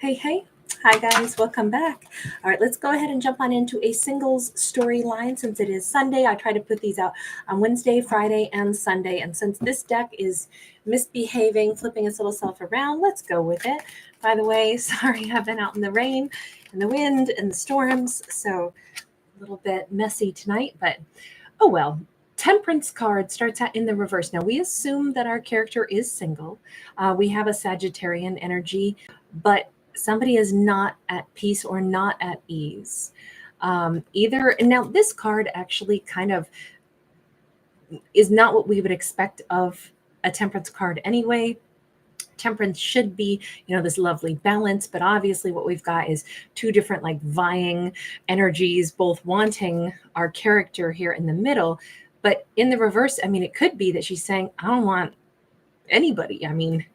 Hey, hey. Hi, guys. Welcome back. All right, let's go ahead and jump on into a singles storyline since it is Sunday. I try to put these out on Wednesday, Friday, and Sunday. And since this deck is misbehaving, flipping its little self around, let's go with it. By the way, sorry, I've been out in the rain and the wind and the storms, so a little bit messy tonight, but oh well. Temperance card starts out in the reverse. Now, we assume that our character is single. We have a Sagittarian energy, but somebody is not at peace or not at ease. Either, and now this card actually kind of is not what we would expect of a temperance card anyway. Temperance should be, this lovely balance, but obviously what we've got is two different like vying energies, both wanting our character here in the middle. But in the reverse, I mean, it could be that she's saying, I don't want anybody. I mean,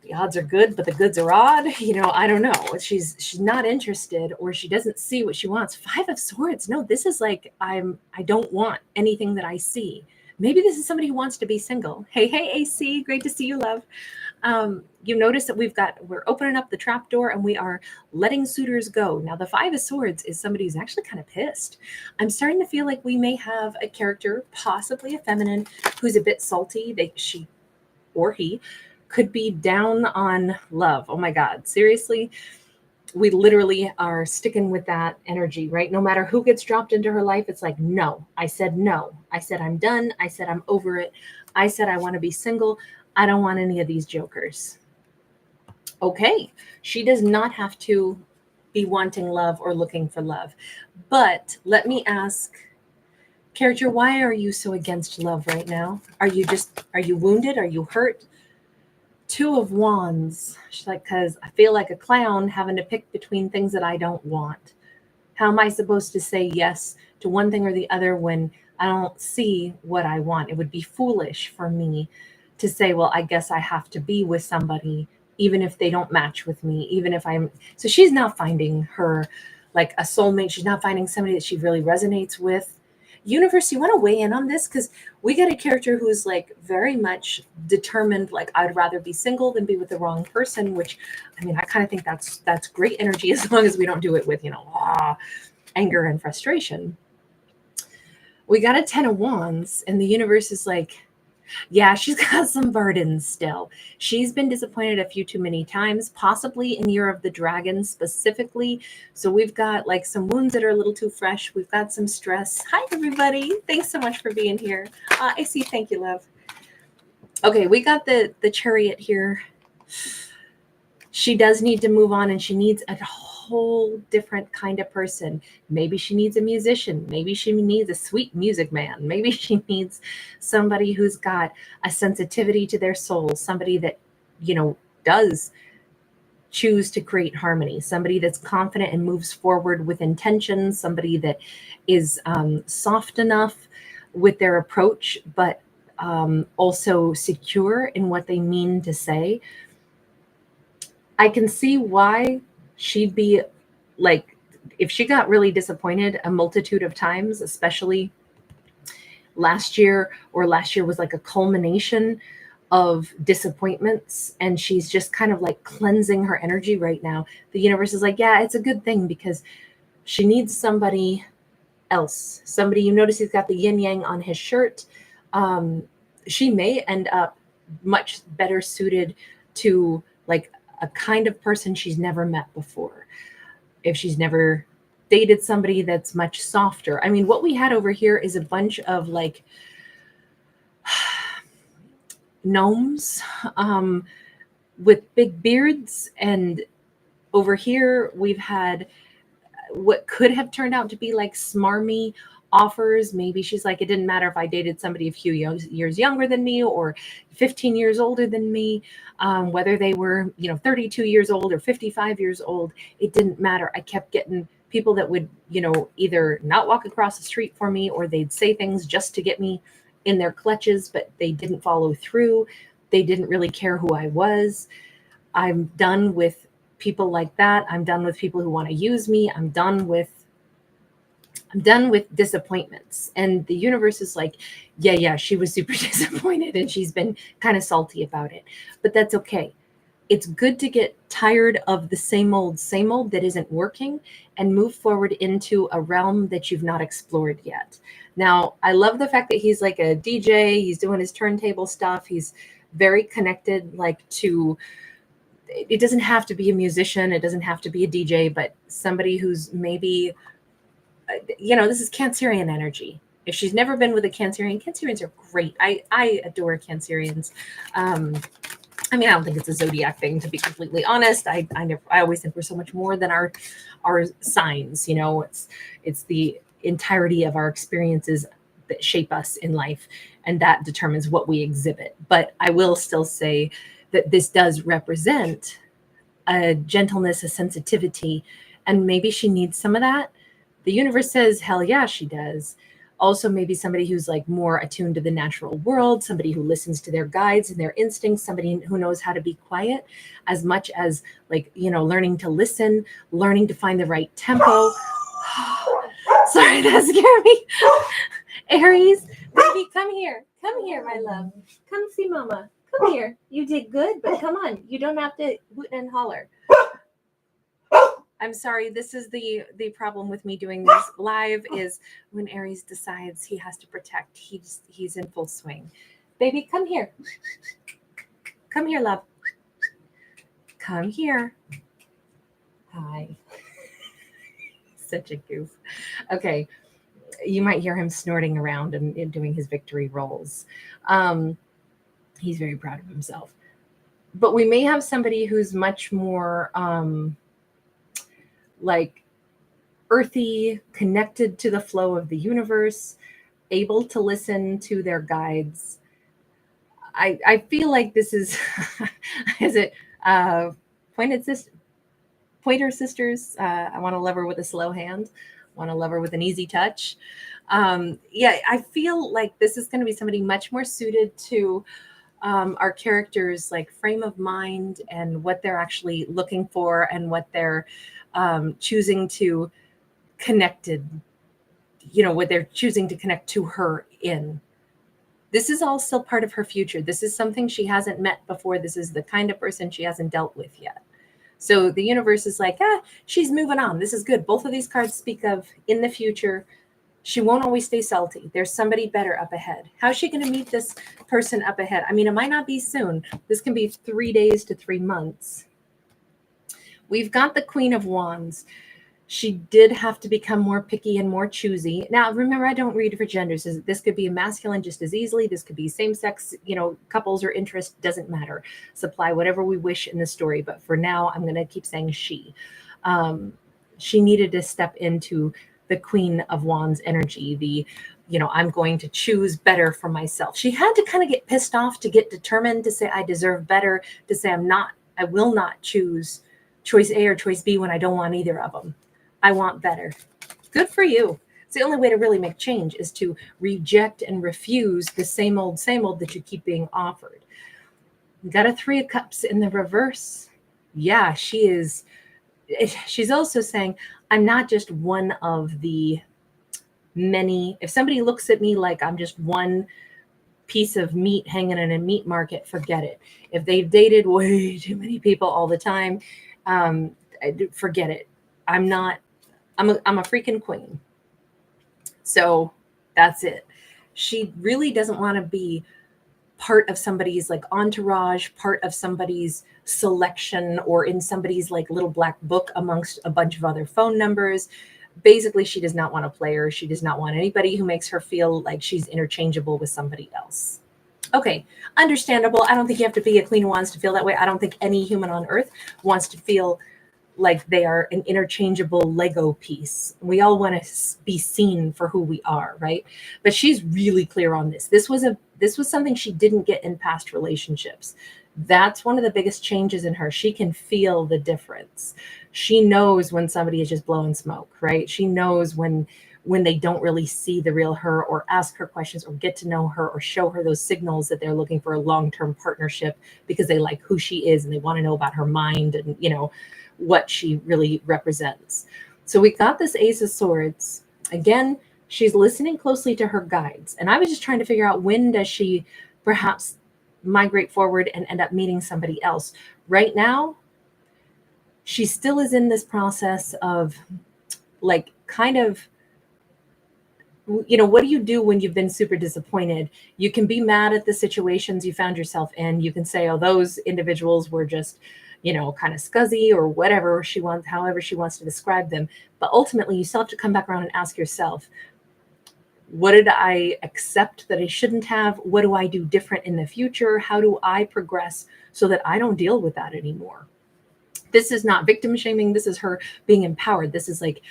the odds are good, but the goods are odd. I don't know. She's not interested, or she doesn't see what she wants. Five of Swords. No, this is like I don't want anything that I see. Maybe this is somebody who wants to be single. Hey, AC, great to see you, love. You notice that we're opening up the trap door and we are letting suitors go. Now, the Five of Swords is somebody who's actually kind of pissed. I'm starting to feel like we may have a character, possibly a feminine, who's a bit salty. She or he could be down on love. Oh my God, seriously? We literally are sticking with that energy, right? No matter who gets dropped into her life, it's like, no. I said no. I said I'm done. I said I'm over it. I said I want to be single. I don't want any of these jokers. Okay, she does not have to be wanting love or looking for love. But let me ask, character, why are you so against love right now? Are you wounded? Are you hurt? Two of Wands. She's like, because I feel like a clown having to pick between things that I don't want. How am I supposed to say yes to one thing or the other when I don't see what I want? It would be foolish for me to say, well, I guess I have to be with somebody, even if they don't match with me, even if so she's not finding her like a soulmate. She's not finding somebody that she really resonates with. Universe, you want to weigh in on this? Because we get a character who's like very much determined, like I'd rather be single than be with the wrong person, which I mean, I kind of think that's great energy as long as we don't do it with, anger and frustration. We got a 10 of Wands, and the universe is like, yeah, she's got some burdens still. She's been disappointed a few too many times, possibly in Year of the Dragon specifically. So we've got like some wounds that are a little too fresh. We've got some stress. Hi, everybody. Thanks so much for being here. I see. Thank you, love. Okay, we got the Chariot here. She does need to move on, and she needs a whole different kind of person. Maybe she needs a musician. Maybe she needs a sweet music man. Maybe she needs somebody who's got a sensitivity to their soul, somebody that, does choose to create harmony, somebody that's confident and moves forward with intention, somebody that is soft enough with their approach, but also secure in what they mean to say. I can see why she'd be like, if she got really disappointed a multitude of times, especially last year was like a culmination of disappointments, and she's just kind of like cleansing her energy right now. The universe is like, yeah, it's a good thing, because she needs somebody else. Somebody, you notice he's got the yin yang on his shirt. She may end up much better suited to like a kind of person she's never met before. If she's never dated somebody that's much softer. I mean, what we had over here is a bunch of like gnomes with big beards. And over here we've had what could have turned out to be like smarmy offers. Maybe she's like, it didn't matter if I dated somebody a few years younger than me or 15 years older than me, whether they were 32 years old or 55 years old, it didn't matter. I kept getting people that would either not walk across the street for me, or they'd say things just to get me in their clutches, but they didn't follow through. They didn't really care who I was. I'm done with people like that. I'm done with people who want to use me. I'm done with disappointments. And the universe is like, yeah, she was super disappointed and she's been kind of salty about it. But that's okay. it's good to get tired of the same old that isn't working and move forward into a realm that you've not explored yet. Now, I love the fact that he's like a DJ, he's doing his turntable stuff, he's very connected, like to, it doesn't have to be a musician, it doesn't have to be a DJ, but somebody who's maybe, this is Cancerian energy. If she's never been with a Cancerians are great. I adore Cancerians. I don't think it's a zodiac thing, to be completely honest. I always think we're so much more than our signs. It's the entirety of our experiences that shape us in life, and that determines what we exhibit. But I will still say that this does represent a gentleness, a sensitivity, and maybe she needs some of that. The universe says, hell yeah, she does. Also, maybe somebody who's like more attuned to the natural world, somebody who listens to their guides and their instincts, somebody who knows how to be quiet, as much as learning to listen, learning to find the right tempo. Sorry, that scared me. Aries, baby, come here, my love. Come see mama. Come here. You did good, but come on. You don't have to hoot and holler. I'm sorry, this is the problem with me doing this live, is when Aries decides he has to protect, he's in full swing. Baby, come here. Come here, love. Come here. Hi. Such a goof. Okay. You might hear him snorting around and doing his victory rolls. He's very proud of himself. But we may have somebody who's much more like earthy, connected to the flow of the universe, able to listen to their guides. I feel like this is it Pointer Sisters? I want to love her with a slow hand. I want to love her with an easy touch. I feel like this is going to be somebody much more suited to our characters' like frame of mind and what they're actually looking for and what they're choosing to what they're choosing to connect to her in. This is all still part of her future. This is something she hasn't met before. This is the kind of person she hasn't dealt with yet. So the universe is like, she's moving on. This is good. Both of these cards speak of in the future. She won't always stay salty. There's somebody better up ahead. How's she going to meet this person up ahead? It might not be soon. This can be 3 days to 3 months. We've got the Queen of Wands. She did have to become more picky and more choosy. Now, remember, I don't read for genders. This could be a masculine just as easily. This could be same-sex, couples or interest, doesn't matter. Supply whatever we wish in the story. But for now, I'm going to keep saying she. She needed to step into the Queen of Wands energy, I'm going to choose better for myself. She had to kind of get pissed off to get determined to say, I deserve better, to say I will not choose choice A or choice B when I don't want either of them. I want better. Good for you. It's the only way to really make change is to reject and refuse the same old that you keep being offered. You got a 3 of Cups in the reverse. Yeah, she is. She's also saying, I'm not just one of the many. If somebody looks at me like I'm just one piece of meat hanging in a meat market, forget it. If they've dated way too many people all the time, forget it. I'm a freaking queen. So that's it. She really doesn't want to be part of somebody's like entourage, part of somebody's selection, or in somebody's like little black book amongst a bunch of other phone numbers. Basically, she does not want a player. She does not want anybody who makes her feel like she's interchangeable with somebody else. Okay, understandable. I don't think you have to be a Queen of Wands to feel that way. I don't think any human on earth wants to feel like they are an interchangeable Lego piece. We all want to be seen for who we are, right? But she's really clear on this. This was something she didn't get in past relationships. That's one of the biggest changes in her. She can feel the difference. She knows when somebody is just blowing smoke, right? She knows when they don't really see the real her, or ask her questions, or get to know her, or show her those signals that they're looking for a long-term partnership because they like who she is and they want to know about her mind and, what she really represents. So we got this Ace of Swords. Again, she's listening closely to her guides. And I was just trying to figure out, when does she perhaps migrate forward and end up meeting somebody else? Right now, she still is in this process of like kind of, what do you do when you've been super disappointed? You can be mad at the situations you found yourself in. You can say, oh, those individuals were just, kind of scuzzy or whatever she wants, however she wants to describe them. But ultimately, you still have to come back around and ask yourself, what did I accept that I shouldn't have? What do I do different in the future? How do I progress so that I don't deal with that anymore? This is not victim shaming. This is her being empowered. This is like,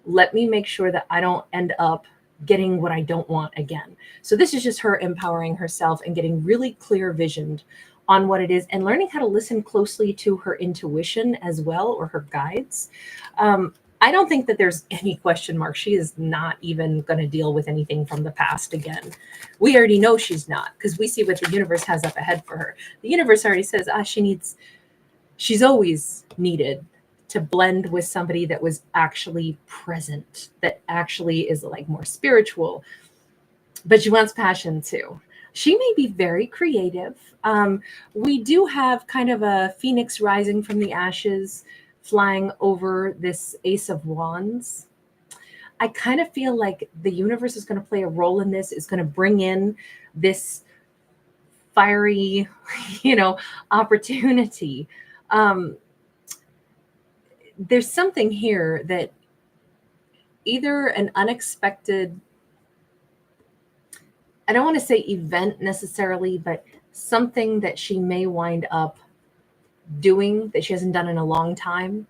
let me make sure that I don't end up getting what I don't want again. So this is just her empowering herself and getting really clear visioned on what it is and learning how to listen closely to her intuition as well, or her guides. I don't think that there's any question mark. She is not even going to deal with anything from the past again. We already know she's not, because we see what the universe has up ahead for her. The universe already says, she's always needed to blend with somebody that was actually present, that actually is like more spiritual, but she wants passion too. She may be very creative. We do have kind of a phoenix rising from the ashes, flying over this Ace of Wands. I kind of feel like the universe is going to play a role in this, is going to bring in this fiery, opportunity. There's something here that either an unexpected, I don't want to say event necessarily, but something that she may wind up doing that she hasn't done in a long time,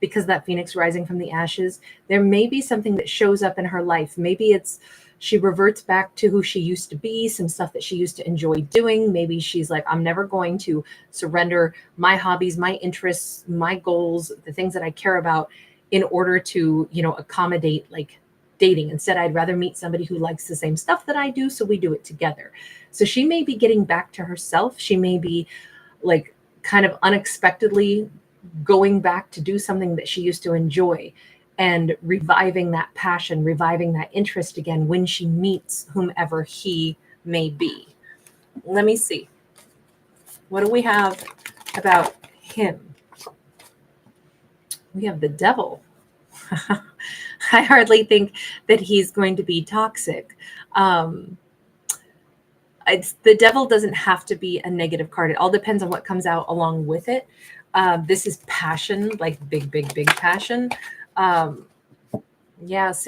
because that phoenix rising from the ashes, there may be something that shows up in her life. Maybe it's she reverts back to who she used to be, some stuff that she used to enjoy doing. Maybe she's like, I'm never going to surrender my hobbies, my interests, my goals, the things that I care about in order to, accommodate like dating. Instead, I'd rather meet somebody who likes the same stuff that I do, so we do it together. So she may be getting back to herself. She may be like kind of unexpectedly going back to do something that she used to enjoy and reviving that passion, reviving that interest again when she meets whomever he may be. Let me see. What do we have about him? We have the devil. I hardly think that he's going to be toxic. The devil doesn't have to be a negative card. It all depends on what comes out along with it. This is passion, like big, big, big passion. So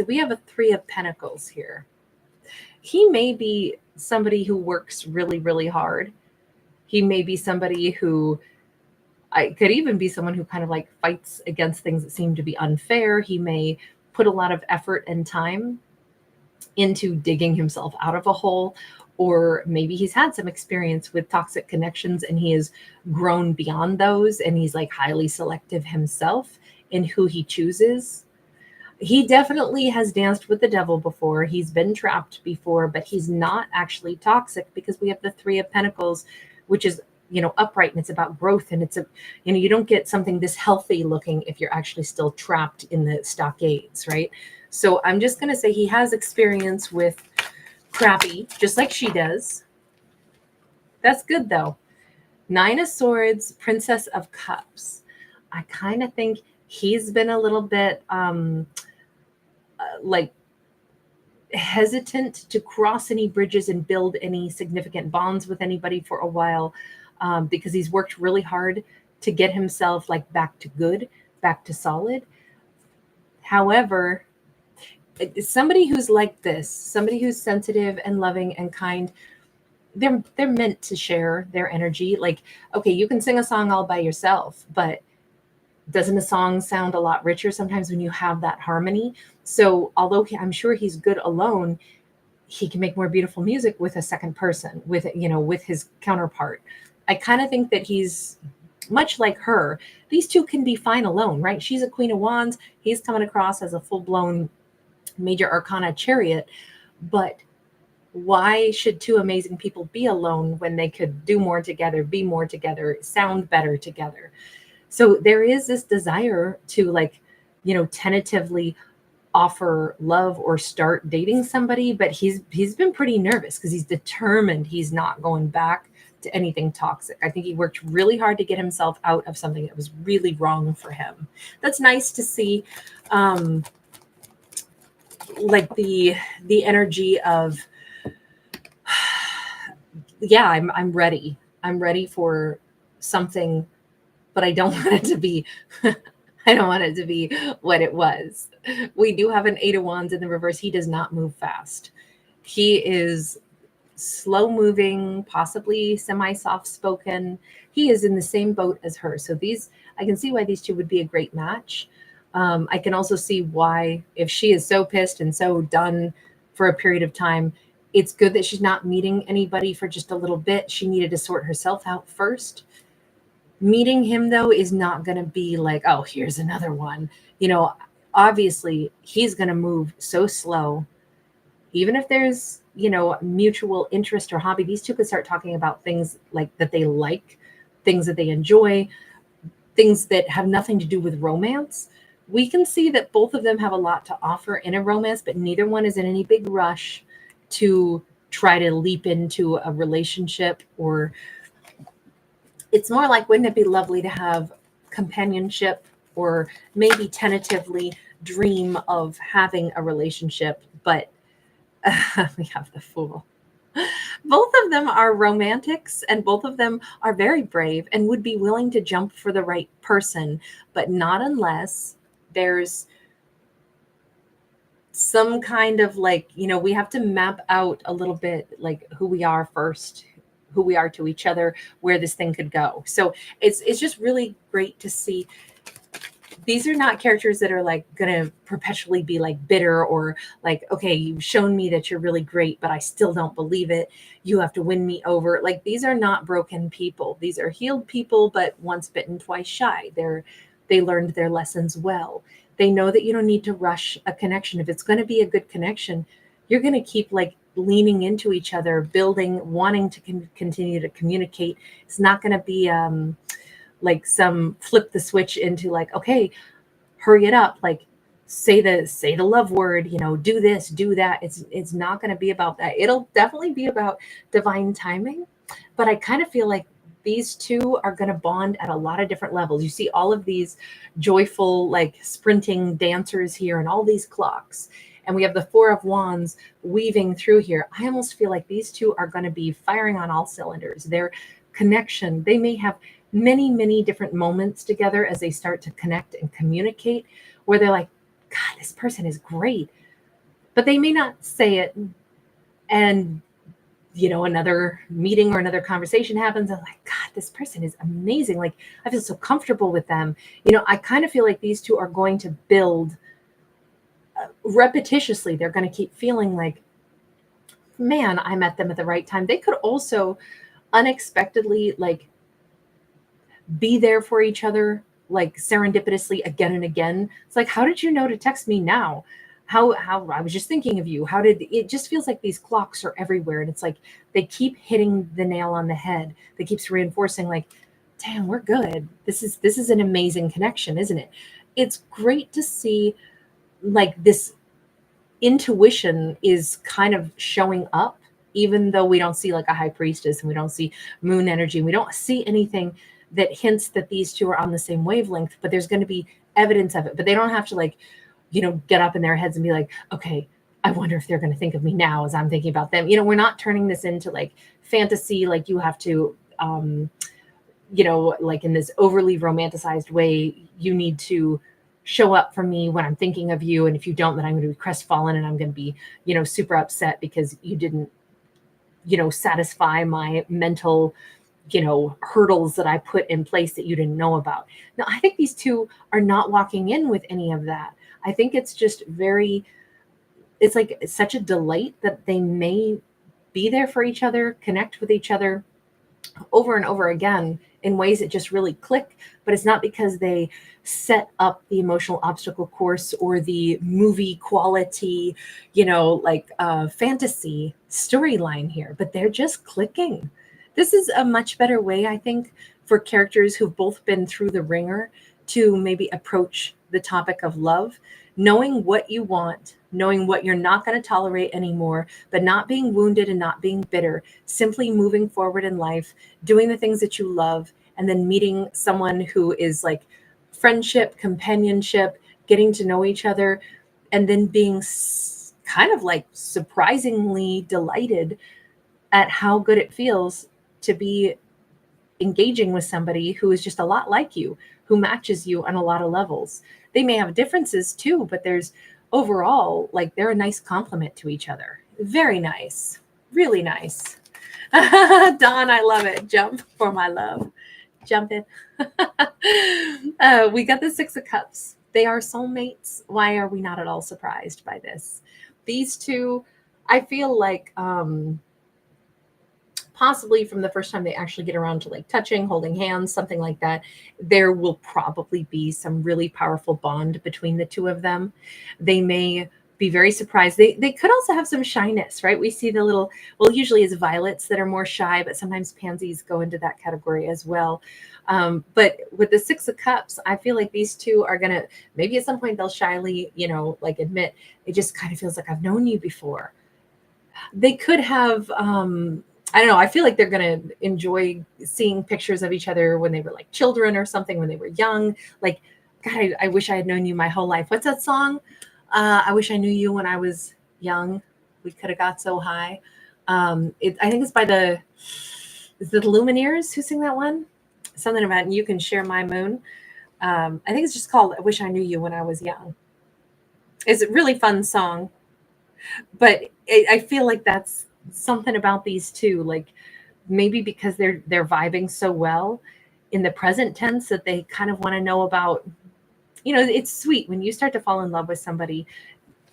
we have a 3 of Pentacles here. He may be somebody who works really, really hard. He may be somebody who, I could even be someone who kind of like fights against things that seem to be unfair. He may put a lot of effort and time into digging himself out of a hole, or maybe he's had some experience with toxic connections and he has grown beyond those, and he's like highly selective himself in who he chooses. He definitely has danced with the devil before. He's been trapped before, but he's not actually toxic, because we have the 3 of Pentacles, which is, upright, and it's about growth. And it's you don't get something this healthy looking if you're actually still trapped in the stockades, right? So I'm just going to say he has experience with crappy, just like she does. That's good though. 9 of Swords, Princess of Cups. I kind of think he's been a little bit like hesitant to cross any bridges and build any significant bonds with anybody for a while, because he's worked really hard to get himself like back to good, back to solid. However, somebody who's like this, somebody who's sensitive and loving and kind, they're meant to share their energy. Like, okay, you can sing a song all by yourself, but doesn't a song sound a lot richer sometimes when you have that harmony? So although I'm sure he's good alone, he can make more beautiful music with a second person, with his counterpart. I kind of think that he's much like her. These two can be fine alone, right? She's a Queen of Wands. He's coming across as a full-blown major arcana chariot. But why should 2 amazing people be alone when they could do more together, be more together, sound better together? So there is this desire to tentatively offer love or start dating somebody, but he's been pretty nervous because he's determined he's not going back to anything toxic. I think he worked really hard to get himself out of something that was really wrong for him. That's nice to see. Like the energy of, yeah, I'm ready. I'm ready for something, but I don't want it to be I don't want it to be what it was. We do have an 8 of Wands in the reverse. He does not move fast. He is slow moving, possibly semi soft spoken. He is in the same boat as her. So I can see why these two would be a great match. I can also see why, if she is so pissed and so done for a period of time, it's good that she's not meeting anybody for just a little bit. She needed to sort herself out first. Meeting him, though, is not going to be like, oh, here's another one. Obviously, he's going to move so slow. Even if there's, mutual interest or hobby, these two could start talking about things like that they like, things that they enjoy, things that have nothing to do with romance. We can see that both of them have a lot to offer in a romance, but neither one is in any big rush to try to leap into a relationship. Or it's more like, wouldn't it be lovely to have companionship, or maybe tentatively dream of having a relationship, but we have the Fool. Both of them are romantics, and both of them are very brave and would be willing to jump for the right person, but not unless there's some kind of we have to map out a little bit like who we are first, who we are to each other, where this thing could go. So it's just really great to see. These are not characters that are like going to perpetually be like bitter, or like, okay, you've shown me that you're really great, but I still don't believe it. You have to win me over. Like, these are not broken people. These are healed people, but once bitten, twice shy. They learned their lessons well. They know that you don't need to rush a connection. If it's going to be a good connection, you're going to keep like leaning into each other, building, wanting to continue to communicate. It's not going to be like some flip the switch into like, okay, hurry it up, like say the love word, do this, do that. It's not going to be about that. It'll definitely be about divine timing, but I kind of feel like these two are going to bond at a lot of different levels. You see all of these joyful, like sprinting dancers here, and all these clocks, and we have the 4 of Wands weaving through here. I almost feel like these two are going to be firing on all cylinders. Their connection, they may have many different moments together as they start to connect and communicate, where they're like, God, this person is great, but they may not say it. And another meeting or another conversation happens, and like, God, this person is amazing. Like, I feel so comfortable with them. I kind of feel like these two are going to build repetitiously. They're going to keep feeling like, man, I met them at the right time. They could also unexpectedly like be there for each other, like serendipitously again and again. It's like, how did you know to text me now? How I was just thinking of you. How did it just feels like these clocks are everywhere, and it's like they keep hitting the nail on the head. They keeps reinforcing like, damn, we're good. This is an amazing connection, isn't it? It's great to see like this intuition is kind of showing up, even though we don't see like a high priestess and we don't see moon energy, and we don't see anything that hints that these two are on the same wavelength, but there's going to be evidence of it. But they don't have to like, get up in their heads and be like, okay, I wonder if they're going to think of me now as I'm thinking about them. We're not turning this into like fantasy, like you have to, like in this overly romanticized way, you need to show up for me when I'm thinking of you. And if you don't, then I'm going to be crestfallen, and I'm going to be, super upset because you didn't, satisfy my mental hurdles that I put in place that you didn't know about. Now, I think these two are not walking in with any of that. I think it's just it's like it's such a delight that they may be there for each other, connect with each other over and over again in ways that just really click. But it's not because they set up the emotional obstacle course or the movie quality, fantasy storyline here, but they're just clicking. This is a much better way, I think, for characters who've both been through the ringer to maybe approach the topic of love, knowing what you want, knowing what you're not going to tolerate anymore, but not being wounded and not being bitter, simply moving forward in life, doing the things that you love, and then meeting someone who is like friendship, companionship, getting to know each other, and then being kind of like surprisingly delighted at how good it feels to be engaging with somebody who is just a lot like you, who matches you on a lot of levels. They may have differences too, but there's overall, like, they're a nice complement to each other. Very nice. Really nice. Dawn, I love it. Jump for my love. Jump in. We got the Six of Cups. They are soulmates. Why are we not at all surprised by this? These two, I feel like, possibly from the first time they actually get around to like touching, holding hands, something like that, there will probably be some really powerful bond between the two of them. They may be very surprised. They could also have some shyness, right? We see the little, well, usually it's violets that are more shy, but sometimes pansies go into that category as well. But with the Six of Cups, I feel like these two are going to, maybe at some point they'll shyly, like admit, it just kind of feels like I've known you before. They could have, I don't know. I feel like they're going to enjoy seeing pictures of each other when they were like children or something, when they were young. Like, God, I wish I had known you my whole life. What's that song? I wish I knew you when I was young. We could have got so high. I think it's by is it the Lumineers who sing that one? Something about you can share my moon. I think it's just called I Wish I Knew You When I Was Young. It's a really fun song. But I feel like that's something about these two, like maybe because they're vibing so well in the present tense that they kind of want to know about, it's sweet when you start to fall in love with somebody.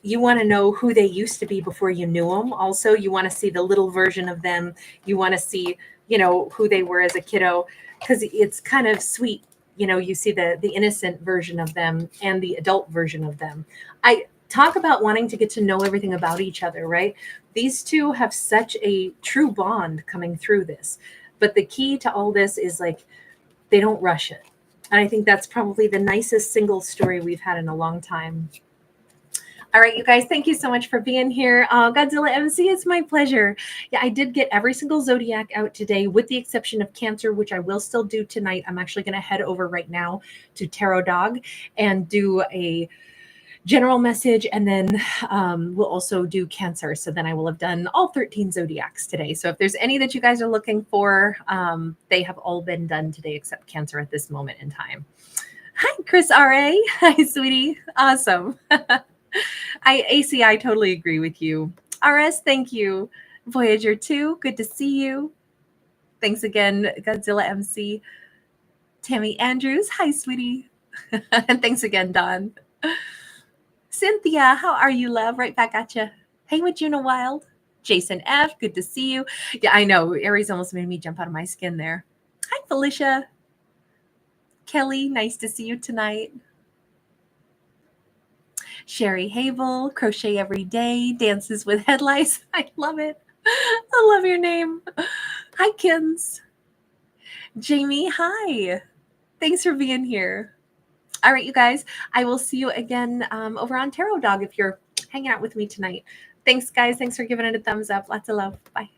You want to know who they used to be before you knew them. Also, you want to see the little version of them. You want to see, who they were as a kiddo, because it's kind of sweet. You see the innocent version of them and the adult version of them. I talk about wanting to get to know everything about each other, right? These two have such a true bond coming through this. But the key to all this is like they don't rush it. And I think that's probably the nicest single story we've had in a long time. All right, you guys, thank you so much for being here. Godzilla MC, it's my pleasure. Yeah, I did get every single zodiac out today with the exception of Cancer, which I will still do tonight. I'm actually going to head over right now to Tarot Dog and do a general message, and then we'll also do Cancer. So then I will have done all 13 zodiacs today. So if there's any that you guys are looking for, they have all been done today except Cancer at this moment in time. Hi, Chris RA. Hi, sweetie. Awesome. AC, I totally agree with you. RS, thank you. Voyager 2, good to see you. Thanks again, Godzilla MC. Tammy Andrews, hi, sweetie. And thanks again, Dawn. Cynthia, how are you, love? Right back at you. Hey, with Juno Wild. Jason F, good to see you. Yeah, I know. Aries almost made me jump out of my skin there. Hi, Felicia. Kelly, nice to see you tonight. Sherry Havel, crochet every day, dances with headlights. I love it. I love your name. Hi, Kins. Jamie, hi. Thanks for being here. All right, you guys, I will see you again over on Tarot Dog if you're hanging out with me tonight. Thanks, guys. Thanks for giving it a thumbs up. Lots of love. Bye.